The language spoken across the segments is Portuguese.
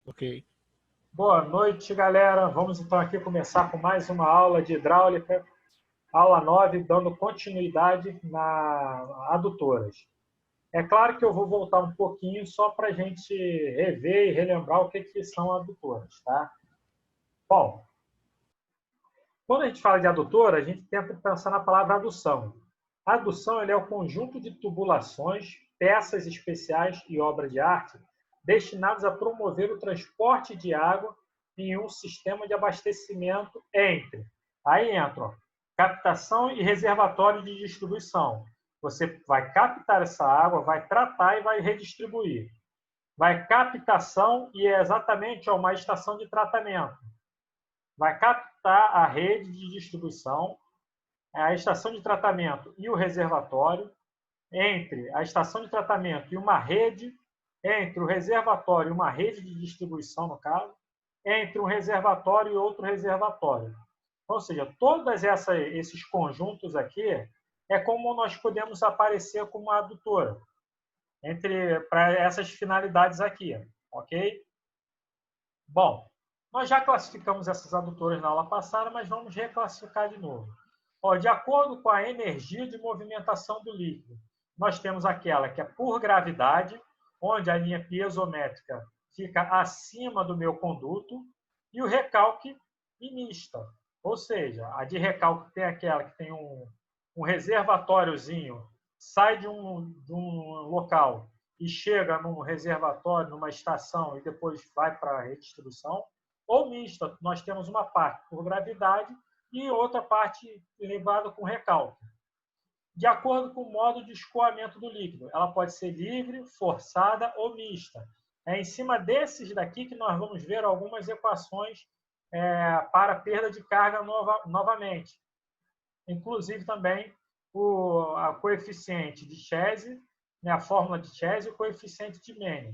Ok. Boa noite, galera. Vamos então aqui começar com mais uma aula de hidráulica, aula 9, dando continuidade na adutoras. É claro que eu vou voltar um pouquinho só para a gente rever e relembrar o que são adutoras, tá? Bom, quando a gente fala de adutora, a gente tenta pensar na palavra adução. A adução é o conjunto de tubulações, peças especiais e obras de arte destinados a promover o transporte de água em um sistema de abastecimento entre. Aí entra captação e reservatório de distribuição. Você vai captar essa água, vai tratar e vai redistribuir. Vai captação e é exatamente uma estação de tratamento. Vai captar a rede de distribuição, a estação de tratamento e o reservatório, entre a estação de tratamento e uma rede, entre o reservatório e uma rede de distribuição, no caso, entre um reservatório e outro reservatório. Ou seja, todos esses conjuntos aqui é como nós podemos aparecer como uma adutora para essas finalidades aqui, ok? Bom, nós já classificamos essas adutoras na aula passada, mas vamos reclassificar de novo. De acordo com a energia de movimentação do líquido, nós temos aquela que é por gravidade, onde a linha piezométrica fica acima do meu conduto, e o recalque e mista. Ou seja, a de recalque tem aquela que tem um reservatóriozinho, sai de um local e chega num reservatório, numa estação e depois vai para a redistribuição, ou mista, nós temos uma parte por gravidade e outra parte elevada com recalque. De acordo com o modo de escoamento do líquido, ela pode ser livre, forçada ou mista. É em cima desses daqui que nós vamos ver algumas equações para perda de carga novamente. Inclusive também a coeficiente de Chese, a fórmula de Chese e o coeficiente de Mene.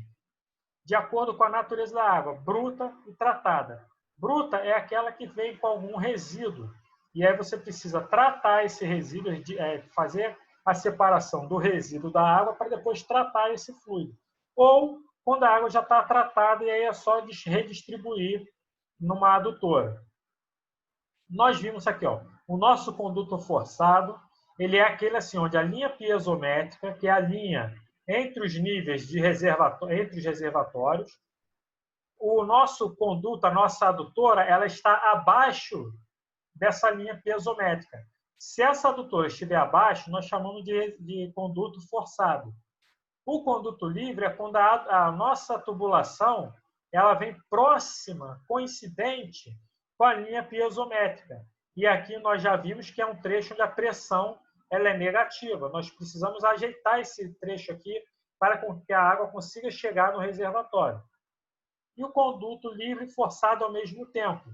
De acordo com a natureza da água, bruta e tratada. Bruta é aquela que vem com algum resíduo. E aí você precisa tratar esse resíduo, fazer a separação do resíduo da água para depois tratar esse fluido. Ou quando a água já está tratada e aí é só redistribuir numa adutora. Nós vimos aqui, o nosso conduto forçado, ele é aquele assim, onde a linha piezométrica, que é a linha entre os níveis de entre os reservatórios, o nosso conduto, a nossa adutora, ela está abaixo dessa linha piezométrica. Se essa adutora estiver abaixo, nós chamamos de conduto forçado. O conduto livre é quando a nossa tubulação ela vem próxima, coincidente com a linha piezométrica. E aqui nós já vimos que é um trecho onde a pressão ela é negativa. Nós precisamos ajeitar esse trecho aqui para que a água consiga chegar no reservatório. E o conduto livre e forçado ao mesmo tempo.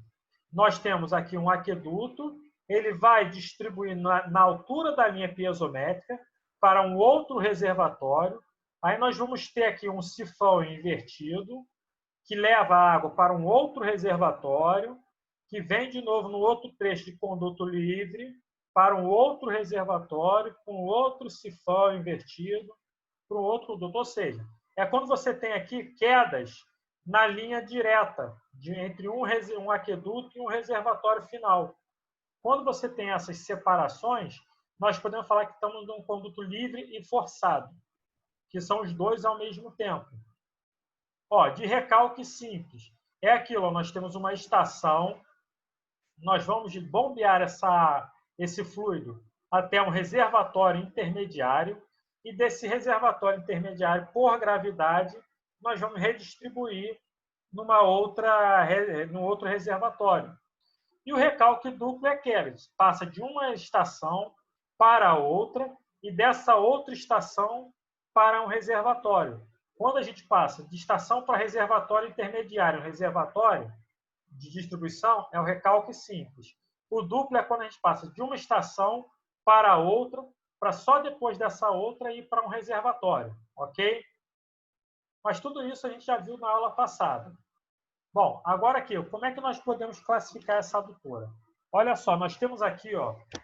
Nós temos aqui um aqueduto, ele vai distribuir na altura da linha piezométrica para um outro reservatório. Aí nós vamos ter aqui um sifão invertido, que leva a água para um outro reservatório, que vem de novo no outro trecho de conduto livre, para um outro reservatório, com outro sifão invertido, para um outro conduto. Ou seja, é quando você tem aqui quedas na linha direta, entre um aqueduto e um reservatório final. Quando você tem essas separações, nós podemos falar que estamos num conduto livre e forçado, que são os dois ao mesmo tempo. De recalque simples, é aquilo, nós temos uma estação, nós vamos bombear esse fluido até um reservatório intermediário, e desse reservatório intermediário, por gravidade, nós vamos redistribuir num outro reservatório. E o recalque duplo é aquele, passa de uma estação para outra, e dessa outra estação para um reservatório. Quando a gente passa de estação para reservatório intermediário, reservatório de distribuição, é o recalque simples. O duplo é quando a gente passa de uma estação para outra, para só depois dessa outra ir para um reservatório, ok? Mas tudo isso a gente já viu na aula passada. Bom, agora aqui, como é que nós podemos classificar essa adutora? Olha só, nós temos aqui,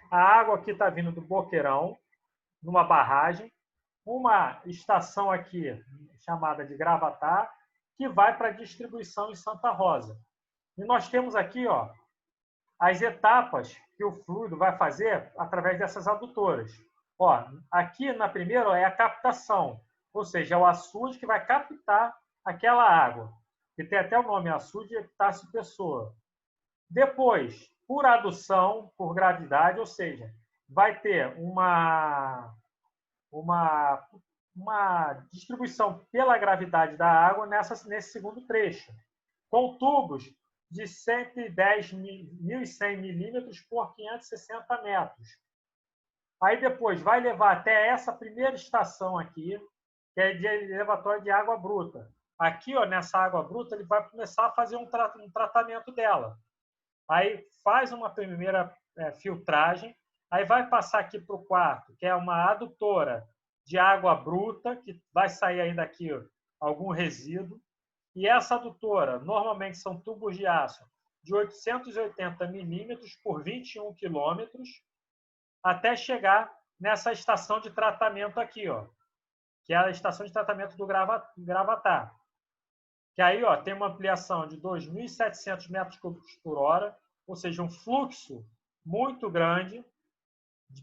a água que está vindo do boqueirão, numa barragem, uma estação aqui chamada de Gravatar, que vai para a distribuição em Santa Rosa. E nós temos aqui, ó, as etapas que o fluido vai fazer através dessas adutoras. Ó, aqui na primeira ó, é a captação, ou seja, é o açude que vai captar aquela água, que tem até o nome, açude Epitácio Pessoa. Depois, por adução, por gravidade, ou seja, vai ter uma distribuição pela gravidade da água nesse segundo trecho, com tubos de 1.100 milímetros por 560 metros. Aí depois vai levar até essa primeira estação aqui, que é de elevatório de água bruta. Aqui, ó, nessa água bruta, ele vai começar a fazer um tratamento dela. Aí faz uma primeira filtragem, aí vai passar aqui para o quarto, que é uma adutora de água bruta, que vai sair ainda aqui ó, algum resíduo. E essa adutora, normalmente são tubos de aço de 880 milímetros por 21 quilômetros, até chegar nessa estação de tratamento aqui, ó, que é a estação de tratamento do Gravatá. Que aí ó, tem uma ampliação de 2.700 metros cúbicos por hora, ou seja, um fluxo muito grande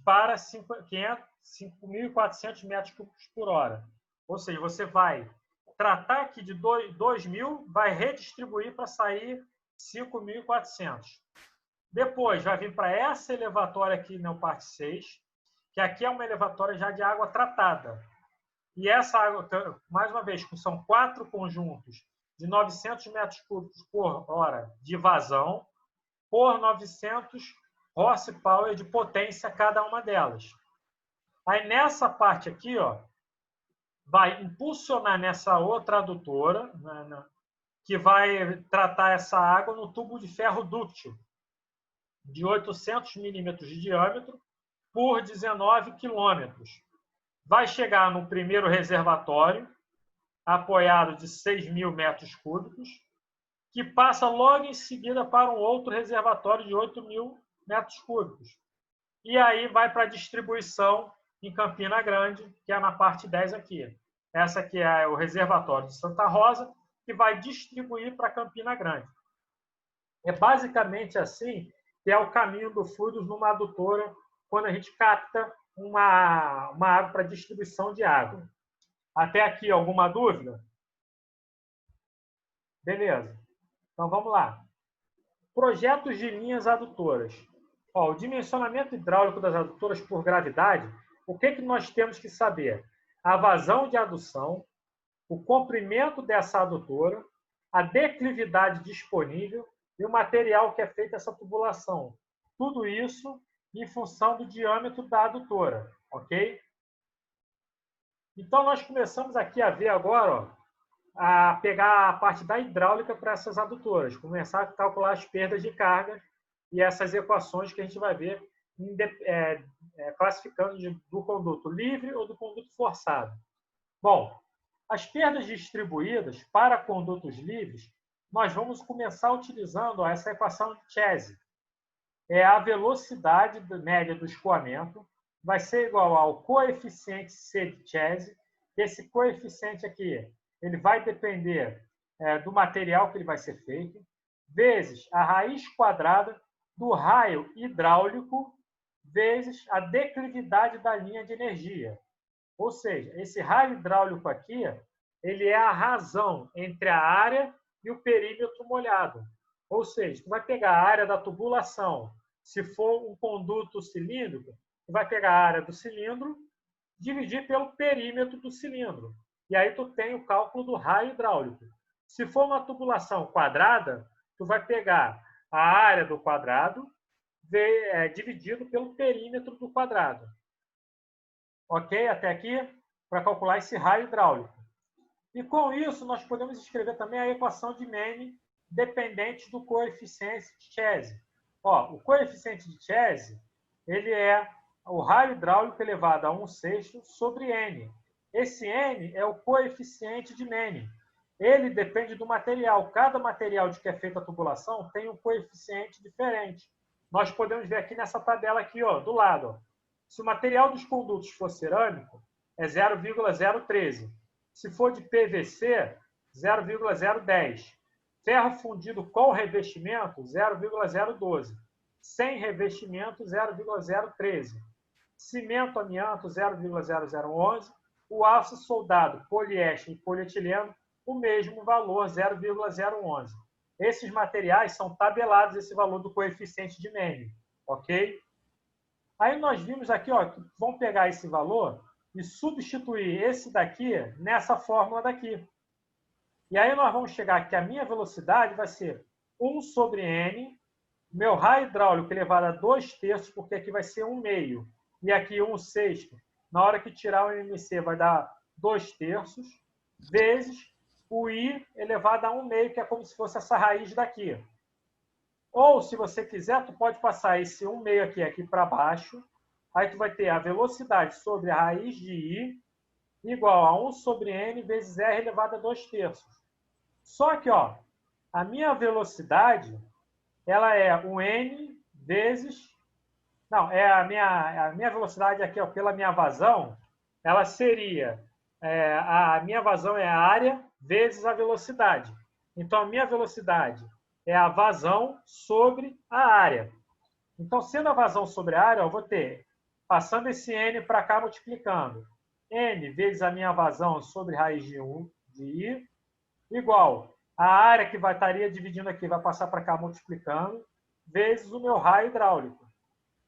para 5.400 metros cúbicos por hora. Ou seja, você vai tratar aqui de 2.000, vai redistribuir para sair 5.400. Depois vai vir para essa elevatória aqui na parte 6, que aqui é uma elevatória já de água tratada. E essa água, mais uma vez, são 4 conjuntos de 900 metros cúbicos por hora de vazão, por 900 horsepower de potência cada uma delas. Aí nessa parte aqui, ó, vai impulsionar nessa outra adutora, que vai tratar essa água no tubo de ferro dúctil, de 800 milímetros de diâmetro por 19 quilômetros. Vai chegar no primeiro reservatório, apoiado de 6.000 metros cúbicos, que passa logo em seguida para um outro reservatório de 8.000 metros cúbicos. E aí vai para a distribuição em Campina Grande, que é na parte 10 aqui. Essa aqui é o reservatório de Santa Rosa, que vai distribuir para Campina Grande. É basicamente assim que é o caminho do fluido numa adutora, quando a gente capta uma água para distribuição de água. Até aqui, alguma dúvida? Beleza. Então, vamos lá. Projetos de linhas adutoras. Ó, o dimensionamento hidráulico das adutoras por gravidade, o que nós temos que saber? A vazão de adução, o comprimento dessa adutora, a declividade disponível e o material que é feito essa tubulação. Tudo isso em função do diâmetro da adutora, ok? Então, nós começamos aqui a ver agora, ó, a pegar a parte da hidráulica para essas adutoras, começar a calcular as perdas de carga e essas equações que a gente vai ver classificando do conduto livre ou do conduto forçado. Bom, as perdas distribuídas para condutos livres, nós vamos começar utilizando essa equação de Chese. É a velocidade média do escoamento vai ser igual ao coeficiente C de Chese. Esse coeficiente aqui ele vai depender do material que ele vai ser feito, vezes a raiz quadrada do raio hidráulico, vezes a declividade da linha de energia. Ou seja, esse raio hidráulico aqui, ele é a razão entre a área e o perímetro molhado. Ou seja, tu vai pegar a área da tubulação, se for um conduto cilíndrico, tu vai pegar a área do cilindro, dividir pelo perímetro do cilindro. E aí tu tem o cálculo do raio hidráulico. Se for uma tubulação quadrada, tu vai pegar a área do quadrado dividido pelo perímetro do quadrado. Ok? Até aqui? Para calcular esse raio hidráulico. E com isso, nós podemos escrever também a equação de Maine dependente do coeficiente de Chese. Ó, o coeficiente de Chese ele é o raio hidráulico elevado a 1/6 sobre N. Esse N é o coeficiente de Maine. Ele depende do material. Cada material de que é feita a tubulação tem um coeficiente diferente. Nós podemos ver aqui nessa tabela aqui, ó, do lado. Ó. Se o material dos condutos for cerâmico, é 0,013. Se for de PVC, 0,010. Ferro fundido com revestimento, 0,012. Sem revestimento, 0,013. Cimento amianto, 0,0011. O aço soldado, poliéster e polietileno, o mesmo valor, 0,011. Esses materiais são tabelados esse valor do coeficiente de Mene, ok? Aí nós vimos aqui, ó, que vamos pegar esse valor e substituir esse daqui nessa fórmula daqui. E aí nós vamos chegar que a minha velocidade vai ser 1 sobre N, meu raio hidráulico elevado a 2/3, porque aqui vai ser 1/2, e aqui 1/6. Na hora que tirar o MC vai dar 2/3, vezes o I elevado a 1/2, que é como se fosse essa raiz daqui. Ou, se você quiser, tu pode passar esse 1/2 aqui para baixo, aí tu vai ter a velocidade sobre a raiz de I igual a 1 sobre N vezes R elevado a 2/3. Só que, ó, a minha velocidade, ela é o N vezes... Não, a minha velocidade aqui, ó, pela minha vazão, ela seria... a minha vazão é a área vezes a velocidade. Então, a minha velocidade é a vazão sobre a área. Então, sendo a vazão sobre a área, eu vou ter, passando esse N para cá, multiplicando. N vezes a minha vazão sobre raiz de 1 de I, igual a área que estaria dividindo aqui, vai passar para cá multiplicando, vezes o meu raio hidráulico.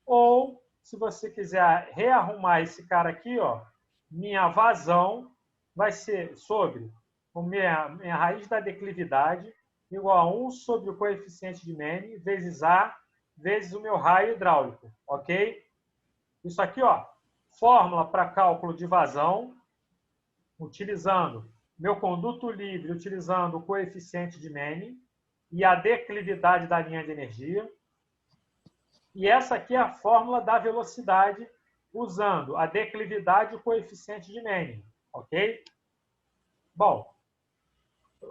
Ou, se você quiser rearrumar esse cara aqui, ó, minha vazão vai ser sobre minha raiz da declividade igual a 1 sobre o coeficiente de Mene vezes A vezes o meu raio hidráulico, ok? Isso aqui, ó, fórmula para cálculo de vazão, utilizando meu conduto livre, utilizando o coeficiente de Mene e a declividade da linha de energia. E essa aqui é a fórmula da velocidade, usando a declividade e o coeficiente de Mene, ok? Bom,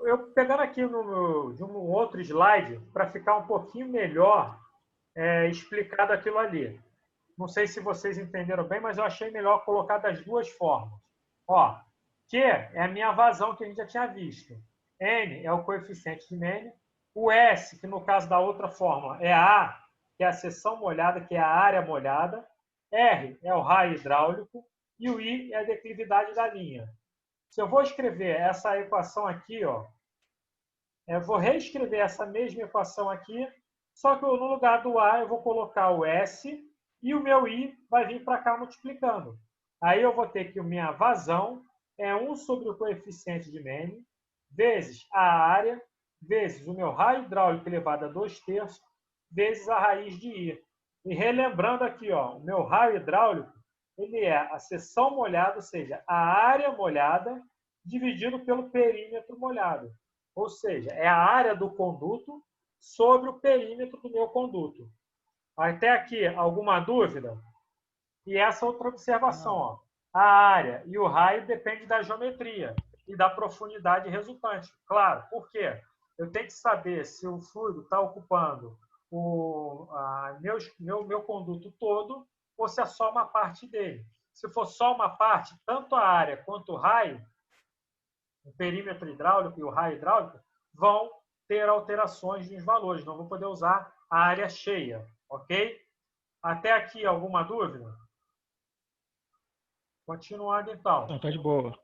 eu pegando aqui de um outro slide, para ficar um pouquinho melhor explicado aquilo ali. Não sei se vocês entenderam bem, mas eu achei melhor colocar das duas formas. Ó, Q é a minha vazão que a gente já tinha visto. N é o coeficiente de Mene. O S, que no caso da outra fórmula é a A, que é a seção molhada, que é a área molhada. R é o raio hidráulico. E o I é a declividade da linha. Se eu vou escrever essa equação aqui, ó, eu vou reescrever essa mesma equação aqui, só que no lugar do A eu vou colocar o S e o meu I vai vir para cá multiplicando. Aí eu vou ter que a minha vazão é 1 sobre o coeficiente de Mene, vezes a área, vezes o meu raio hidráulico elevado a 2/3, vezes a raiz de I. E relembrando aqui, ó, o meu raio hidráulico, ele é a seção molhada, ou seja, a área molhada, dividido pelo perímetro molhado. Ou seja, é a área do conduto sobre o perímetro do meu conduto. Até aqui, alguma dúvida? E essa outra observação, ó, a área e o raio dependem da geometria e da profundidade resultante. Claro, por quê? Eu tenho que saber se o fluido está ocupando meu conduto todo ou se é só uma parte dele. Se for só uma parte, tanto a área quanto o raio, o perímetro hidráulico e o raio hidráulico, vão ter alterações nos valores. Não vou poder usar a área cheia, ok? Até aqui, alguma dúvida? Continuando, então. Não, tá de boa.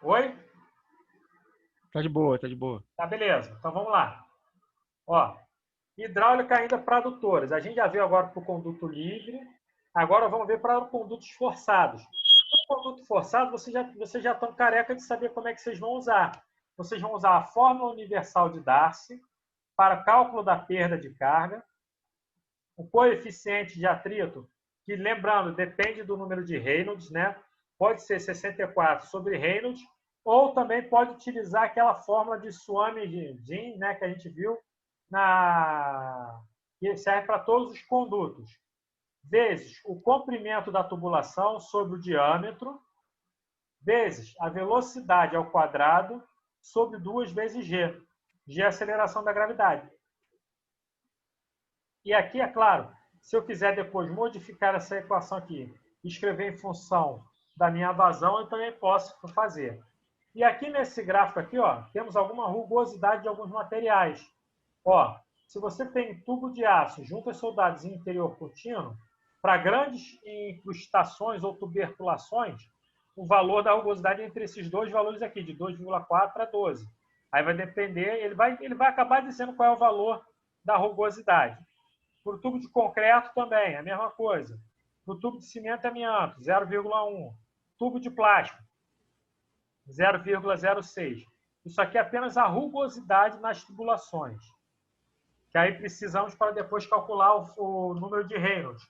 Oi? Tá de boa, tá de boa. Tá, beleza. Então, vamos lá. Ó, hidráulica ainda para adutores. A gente já viu agora para o conduto livre. Agora vamos ver para condutos forçados. No conduto forçado, vocês já estão careca de saber como é que vocês vão usar. Vocês vão usar a fórmula universal de Darcy para cálculo da perda de carga, o coeficiente de atrito, que, lembrando, depende do número de Reynolds, né? Pode ser 64 sobre Reynolds, ou também pode utilizar aquela fórmula de Swamy-Dean, né, que a gente viu, que serve para todos os condutos, vezes o comprimento da tubulação sobre o diâmetro, vezes a velocidade ao quadrado sobre 2 vezes G. G é a aceleração da gravidade. E aqui, é claro, se eu quiser depois modificar essa equação aqui, escrever em função da minha vazão, eu também posso fazer. E aqui nesse gráfico aqui, ó, temos alguma rugosidade de alguns materiais. Ó, se você tem tubo de aço junto às soldados em interior contínuo, para grandes incrustações ou tuberculações, o valor da rugosidade é entre esses dois valores aqui, de 2,4 a 12. Aí vai depender, ele vai acabar dizendo qual é o valor da rugosidade. Para o tubo de concreto também, a mesma coisa. Para o tubo de cimento e amianto, 0,1. Tubo de plástico, 0,06. Isso aqui é apenas a rugosidade nas tubulações. Que aí precisamos para depois calcular o número de Reynolds,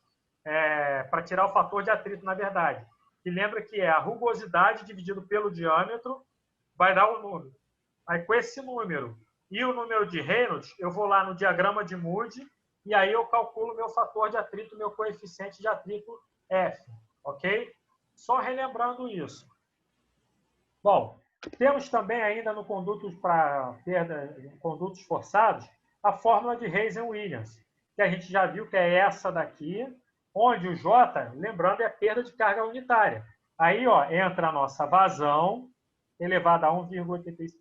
para tirar o fator de atrito, na verdade. E lembra que é a rugosidade dividido pelo diâmetro vai dar um número. Aí com esse número e o número de Reynolds, eu vou lá no diagrama de Moody e aí eu calculo meu fator de atrito, meu coeficiente de atrito F, ok? Só relembrando isso. Bom, temos também ainda no condutos para perda, condutos forçados, a fórmula de Reisen-Williams, que a gente já viu que é essa daqui, onde o J, lembrando, é a perda de carga unitária. Aí, ó, entra a nossa vazão, elevada a 1,85,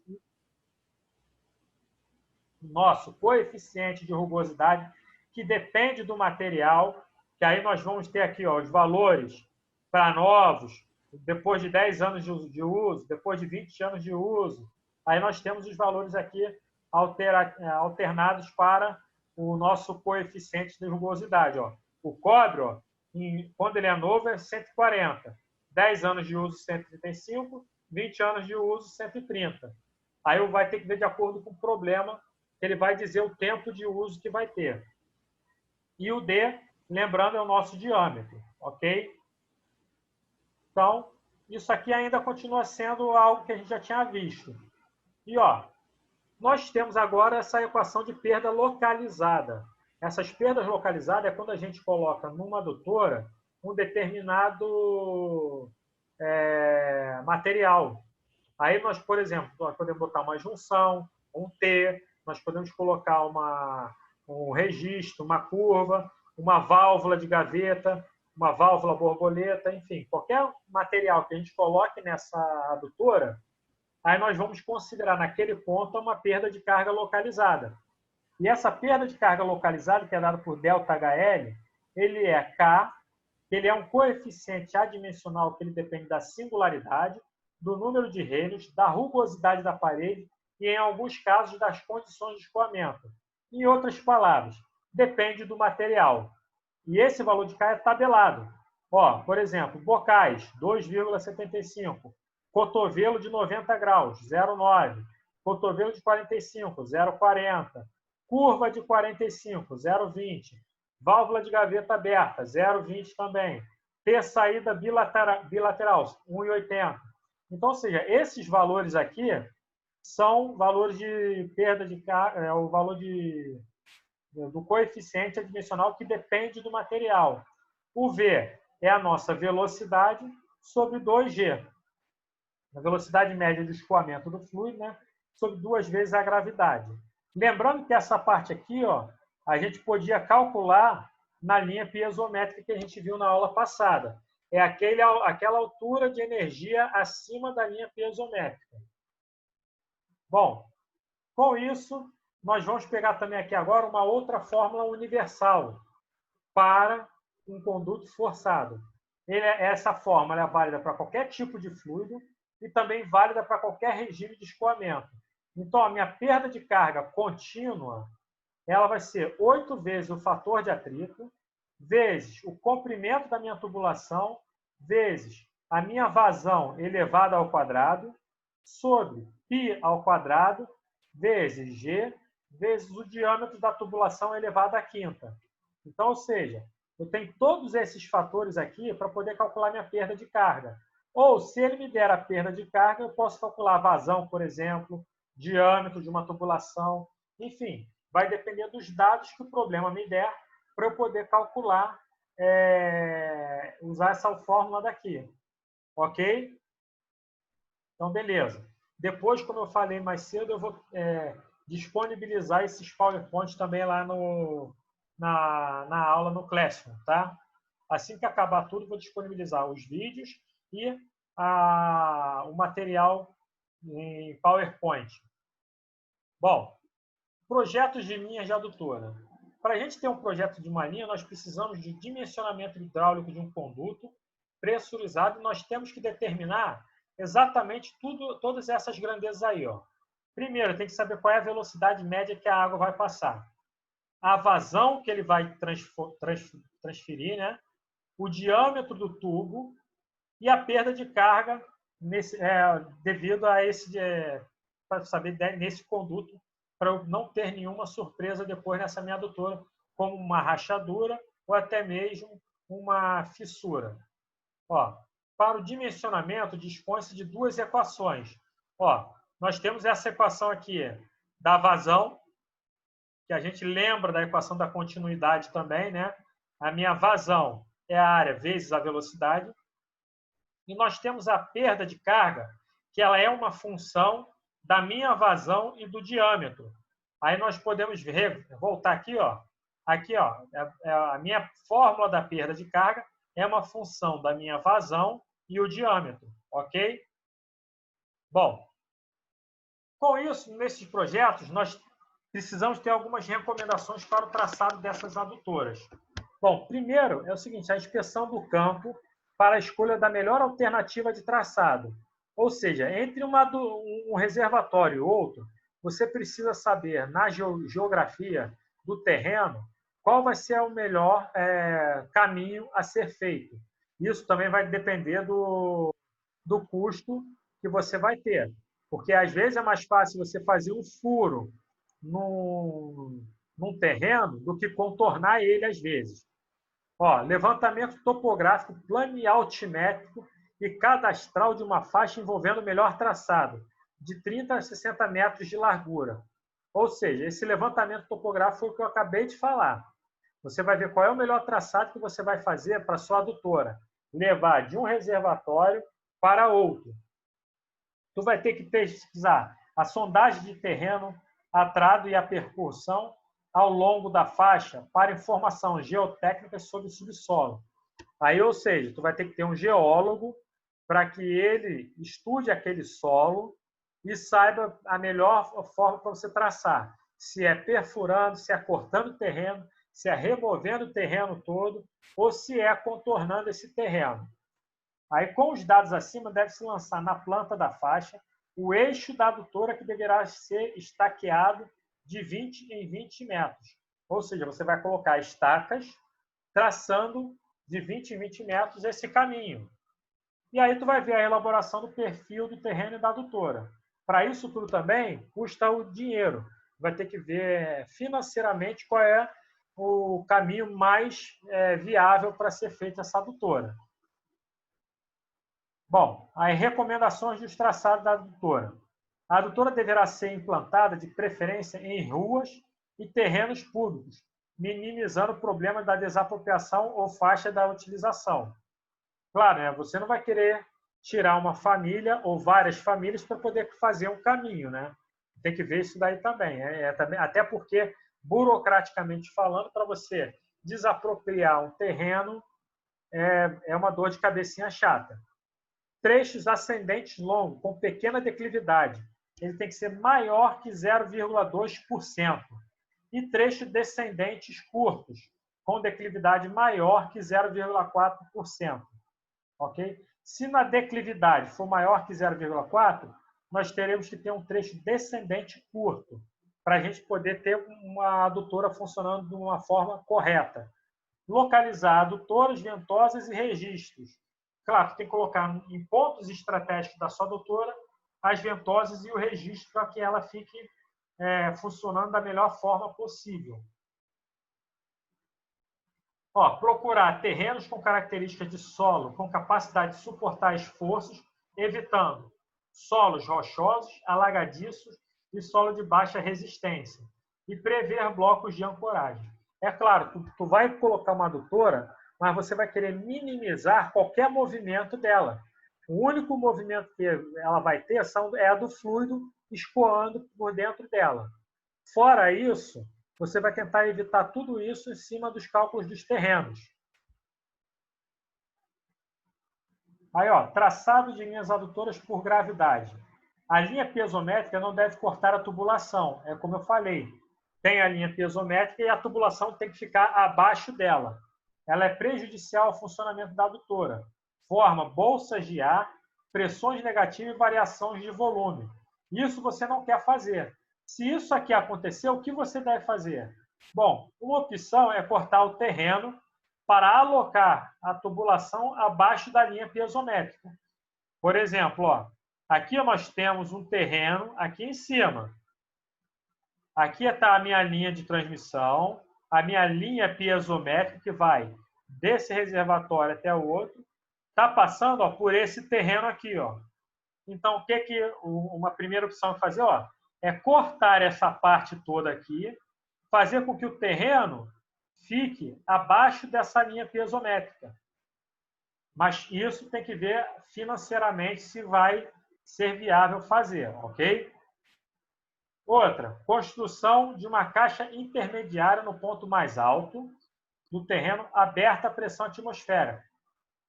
nosso coeficiente de rugosidade, que depende do material, que aí nós vamos ter aqui, ó, os valores para novos, depois de 10 anos de uso, depois de 20 anos de uso. Aí nós temos os valores aqui alternados para o nosso coeficiente de rugosidade. Ó. O cobre, ó, quando ele é novo, é 140. 10 anos de uso, 135. 20 anos de uso, 130. Aí vai ter que ver de acordo com o problema, ele vai dizer o tempo de uso que vai ter. E o D, lembrando, é o nosso diâmetro, ok? Então, isso aqui ainda continua sendo algo que a gente já tinha visto. E, ó, nós temos agora essa equação de perda localizada. Essas perdas localizadas é quando a gente coloca numa adutora um determinado material. Aí nós, por exemplo, nós podemos botar uma junção, um T, nós podemos colocar um registro, uma curva, uma válvula de gaveta, uma válvula borboleta, enfim, qualquer material que a gente coloque nessa adutora, aí nós vamos considerar naquele ponto uma perda de carga localizada. E essa perda de carga localizada, que é dada por ΔHL, ele é K, ele é um coeficiente adimensional que ele depende da singularidade, do número de Reynolds, da rugosidade da parede e, em alguns casos, das condições de escoamento. Em outras palavras, depende do material. E esse valor de K é tabelado. Ó, por exemplo, bocais, 2,75. Cotovelo de 90 graus, 0,9. Cotovelo de 45, 0,40. Curva de 45, 0,20. Válvula de gaveta aberta, 0,20 também. T saída bilateral, 1,80. Então, ou seja, esses valores aqui são valores de perda de carga, o valor do coeficiente adimensional que depende do material. O V é a nossa velocidade sobre 2G. A velocidade média de escoamento do fluido, né, sobre 2 vezes a gravidade. Lembrando que essa parte aqui, ó, a gente podia calcular na linha piezométrica que a gente viu na aula passada. É aquela altura de energia acima da linha piezométrica. Bom, com isso, nós vamos pegar também aqui agora uma outra fórmula universal para um conduto forçado. Essa fórmula é válida para qualquer tipo de fluido e também válida para qualquer regime de escoamento. Então, a minha perda de carga contínua, ela vai ser 8 vezes o fator de atrito, vezes o comprimento da minha tubulação, vezes a minha vazão elevada ao quadrado, sobre π ao quadrado, vezes G, vezes o diâmetro da tubulação elevado à quinta. Então, ou seja, eu tenho todos esses fatores aqui para poder calcular minha perda de carga. Ou, se ele me der a perda de carga, eu posso calcular a vazão, por exemplo, diâmetro de uma tubulação, enfim, vai depender dos dados que o problema me der para eu poder calcular, usar essa fórmula daqui. Ok? Então, beleza. Depois, como eu falei mais cedo, eu vou disponibilizar esses PowerPoints também lá na aula no Classroom, tá? Assim que acabar tudo, vou disponibilizar os vídeos e o material em PowerPoint. Bom, projetos de linhas de adutora. Para a gente ter um projeto de uma linha, nós precisamos de dimensionamento hidráulico de um conduto pressurizado e nós temos que determinar exatamente todas essas grandezas aí. Ó. Primeiro, tem que saber qual é a velocidade média que a água vai passar. A vazão que ele vai transferir, né? O diâmetro do tubo e a perda de carga devido a para saber nesse conduto, para eu não ter nenhuma surpresa depois nessa minha adutora, como uma rachadura ou até mesmo uma fissura. Ó, para o dimensionamento, dispõe-se de duas equações. Ó, nós temos essa equação aqui da vazão, que a gente lembra da equação da continuidade também, né? A minha vazão é a área vezes a velocidade. E nós temos a perda de carga, que ela é uma função da minha vazão e do diâmetro. Aí nós podemos voltar aqui, ó. Aqui, ó, a minha fórmula da perda de carga é uma função da minha vazão e o diâmetro, ok? Bom, com isso, nesses projetos, nós precisamos ter algumas recomendações para o traçado dessas adutoras. Bom, primeiro é o seguinte, a inspeção do campo para a escolha da melhor alternativa de traçado. Ou seja, entre um reservatório e outro, você precisa saber, na geografia do terreno, qual vai ser o melhor caminho a ser feito. Isso também vai depender do custo que você vai ter. Porque, às vezes, é mais fácil você fazer um furo num terreno do que contornar ele, às vezes. Ó, levantamento topográfico, plano e altimétrico e cadastral de uma faixa envolvendo o melhor traçado, de 30 a 60 metros de largura. Ou seja, esse levantamento topográfico foi o que eu acabei de falar. Você vai ver qual é o melhor traçado que você vai fazer para a sua adutora. Levar de um reservatório para outro. Tu vai ter que pesquisar a sondagem de terreno, a trado e a percussão ao longo da faixa para informação geotécnica sobre o subsolo. Aí, ou seja, tu vai ter que ter um geólogo para que ele estude aquele solo e saiba a melhor forma para você traçar. Se é perfurando, se é cortando o terreno, se é removendo o terreno todo ou se é contornando esse terreno. Aí, com os dados acima, deve-se lançar na planta da faixa o eixo da adutora que deverá ser estaqueado de 20 em 20 metros. Ou seja, você vai colocar estacas traçando de 20 em 20 metros esse caminho. E aí tu vai ver a elaboração do perfil do terreno e da adutora. Para isso tudo também custa o dinheiro. Vai ter que ver financeiramente qual é o caminho mais viável para ser feita essa adutora. Bom, as recomendações dos traçados da adutora. A adutora deverá ser implantada, de preferência, em ruas e terrenos públicos, minimizando o problema da desapropriação ou faixa da utilização. Claro, né? Você não vai querer tirar uma família ou várias famílias para poder fazer um caminho, né? Tem que ver isso daí também. Até porque, burocraticamente falando, para você desapropriar um terreno é uma dor de cabecinha chata. Trechos ascendentes longos, com pequena declividade. Ele tem que ser maior que 0,2%. E trechos descendentes curtos, com declividade maior que 0,4%. Ok? Se na declividade for maior que 0,4%, nós teremos que ter um trecho descendente curto, para a gente poder ter uma adutora funcionando de uma forma correta. Localizar adutoras, ventosas e registros. Claro, tem que colocar em pontos estratégicos da sua adutora as ventosas e o registro para que ela fique funcionando da melhor forma possível. Ó, procurar terrenos com características de solo com capacidade de suportar esforços, evitando solos rochosos, alagadiços e solo de baixa resistência. E prever blocos de ancoragem. É claro, tu vai colocar uma adutora, mas você vai querer minimizar qualquer movimento dela. O único movimento que ela vai ter é a do fluido escoando por dentro dela. Fora isso, você vai tentar evitar tudo isso em cima dos cálculos dos terrenos. Aí, ó, traçado de linhas adutoras por gravidade. A linha piezométrica não deve cortar a tubulação. É como eu falei. Tem a linha piezométrica e a tubulação tem que ficar abaixo dela. Ela é prejudicial ao funcionamento da adutora. Forma bolsas de ar, pressões negativas e variações de volume. Isso você não quer fazer. Se isso aqui acontecer, o que você deve fazer? Bom, uma opção é cortar o terreno para alocar a tubulação abaixo da linha piezométrica. Por exemplo, ó, aqui nós temos um terreno aqui em cima. Aqui está a minha linha de transmissão, a minha linha piezométrica que vai desse reservatório até o outro, está passando ó, por esse terreno aqui. Ó. Então, o que uma primeira opção é fazer? Ó, é cortar essa parte toda aqui, fazer com que o terreno fique abaixo dessa linha piezométrica. Mas isso tem que ver financeiramente se vai ser viável fazer, ok? Outra, construção de uma caixa intermediária no ponto mais alto do terreno aberta à pressão atmosférica.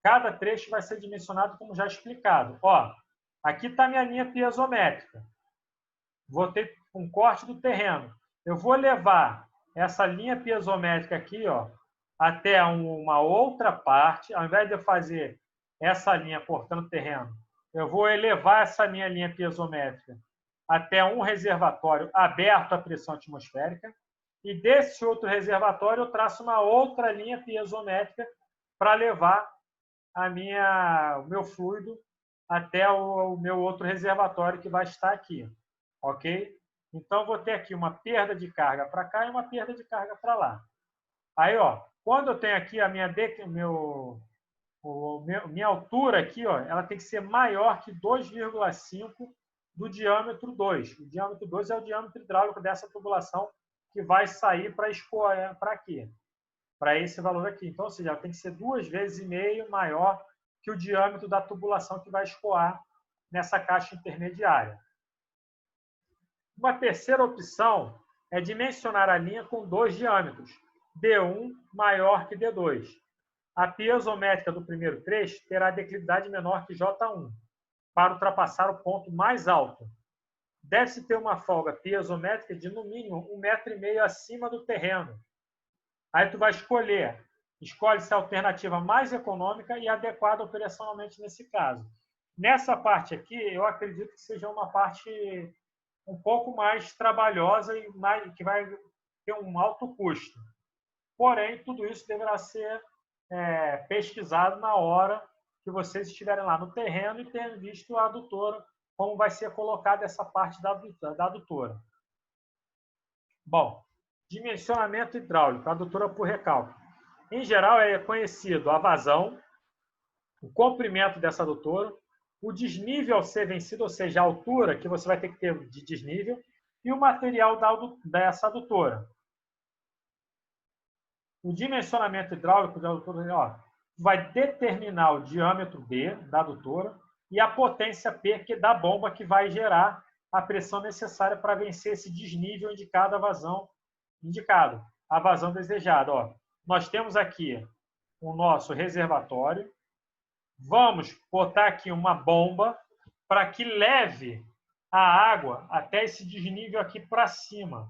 Cada trecho vai ser dimensionado como já explicado. Ó, aqui está a minha linha piezométrica. Vou ter um corte do terreno. Eu vou levar essa linha piezométrica aqui, ó, até uma outra parte. Ao invés de eu fazer essa linha cortando o terreno, eu vou elevar essa minha linha piezométrica até um reservatório aberto à pressão atmosférica. E desse outro reservatório eu traço uma outra linha piezométrica para levar o meu fluido até o meu outro reservatório que vai estar aqui. Ok? Então, vou ter aqui uma perda de carga para cá e uma perda de carga para lá. Aí, ó, quando eu tenho aqui a minha altura aqui, ó, ela tem que ser maior que 2,5 do diâmetro 2. O diâmetro 2 é o diâmetro hidráulico dessa tubulação que vai sair para escoar para aqui, para esse valor aqui. Então, ou seja, ela tem que ser 2,5 vezes maior que o diâmetro da tubulação que vai escoar nessa caixa intermediária. Uma terceira opção é dimensionar a linha com 2 diâmetros, D1 maior que D2. A piezométrica do primeiro trecho terá declividade menor que J1, para ultrapassar o ponto mais alto. Deve-se ter uma folga piezométrica de, no mínimo, 1,5 m acima do terreno. Aí tu vai escolher. Escolhe-se a alternativa mais econômica e adequada operacionalmente nesse caso. Nessa parte aqui, eu acredito que seja uma parte um pouco mais trabalhosa e que vai ter um alto custo. Porém, tudo isso deverá ser pesquisado na hora que vocês estiverem lá no terreno e tenham visto a adutora, como vai ser colocada essa parte da adutora. Bom, dimensionamento hidráulico, adutora por recálculo. Em geral, é conhecido a vazão, o comprimento dessa adutora, o desnível ao ser vencido, ou seja, a altura que você vai ter que ter de desnível, e o material dessa adutora. O dimensionamento hidráulico da adutora vai determinar o diâmetro B da adutora e a potência P da bomba que vai gerar a pressão necessária para vencer esse desnível indicado, a vazão desejada. Ó, nós temos aqui o nosso reservatório. Vamos botar aqui uma bomba para que leve a água até esse desnível aqui para cima.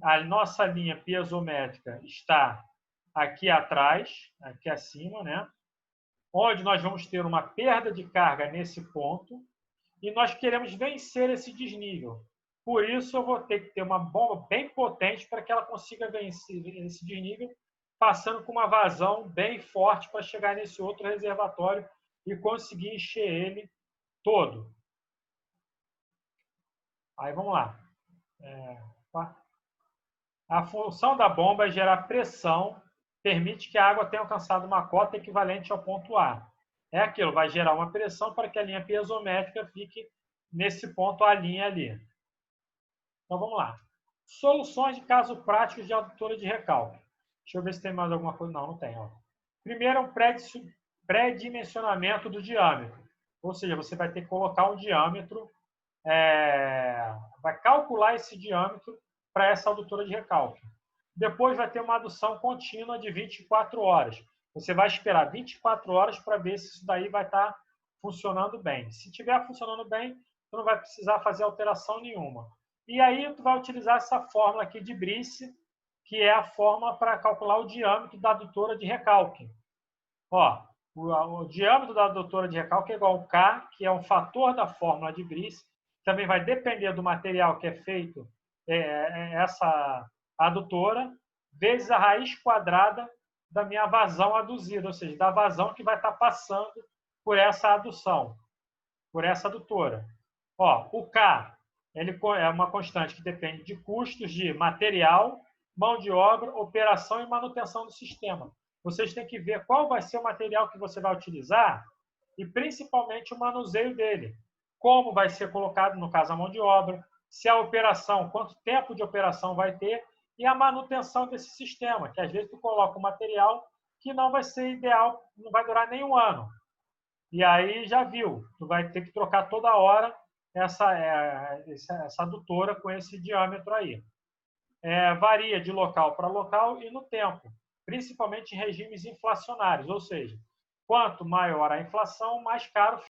A nossa linha piezométrica está aqui atrás, aqui acima, né? Onde nós vamos ter uma perda de carga nesse ponto e nós queremos vencer esse desnível. Por isso, eu vou ter que ter uma bomba bem potente para que ela consiga vencer esse desnível, passando com uma vazão bem forte para chegar nesse outro reservatório e conseguir encher ele todo. Aí, vamos lá. A função da bomba é gerar pressão, permite que a água tenha alcançado uma cota equivalente ao ponto A. É aquilo, vai gerar uma pressão para que a linha piezométrica fique nesse ponto A' ali. Então, vamos lá. Soluções de casos práticos de adutora de recálculo. Deixa eu ver se tem mais alguma coisa. Não, não tem. Ó. Primeiro é um pré-dimensionamento do diâmetro. Ou seja, você vai ter que colocar um diâmetro, vai calcular esse diâmetro para essa adutora de recálculo. Depois vai ter uma adução contínua de 24 horas. Você vai esperar 24 horas para ver se isso daí vai estar funcionando bem. Se estiver funcionando bem, tu não vai precisar fazer alteração nenhuma. E aí tu vai utilizar essa fórmula aqui de Brice, que é a fórmula para calcular o diâmetro da adutora de recalque. Ó, o diâmetro da adutora de recalque é igual a K, que é um fator da fórmula de Brice. Também vai depender do material que é feito essa adutora, vezes a raiz quadrada da minha vazão aduzida, ou seja, da vazão que vai estar passando por essa adução, por essa adutora. Ó, o K ele é uma constante que depende de custos de material, mão de obra, operação e manutenção do sistema. Vocês têm que ver qual vai ser o material que você vai utilizar e principalmente o manuseio dele. Como vai ser colocado, no caso, a mão de obra, se a operação, quanto tempo de operação vai ter e a manutenção desse sistema, que às vezes tu coloca um material que não vai ser ideal, não vai durar nem um ano. E aí já viu, tu vai ter que trocar toda hora essa adutora com esse diâmetro aí. Varia de local para local e no tempo, principalmente em regimes inflacionários, ou seja, quanto maior a inflação, mais caro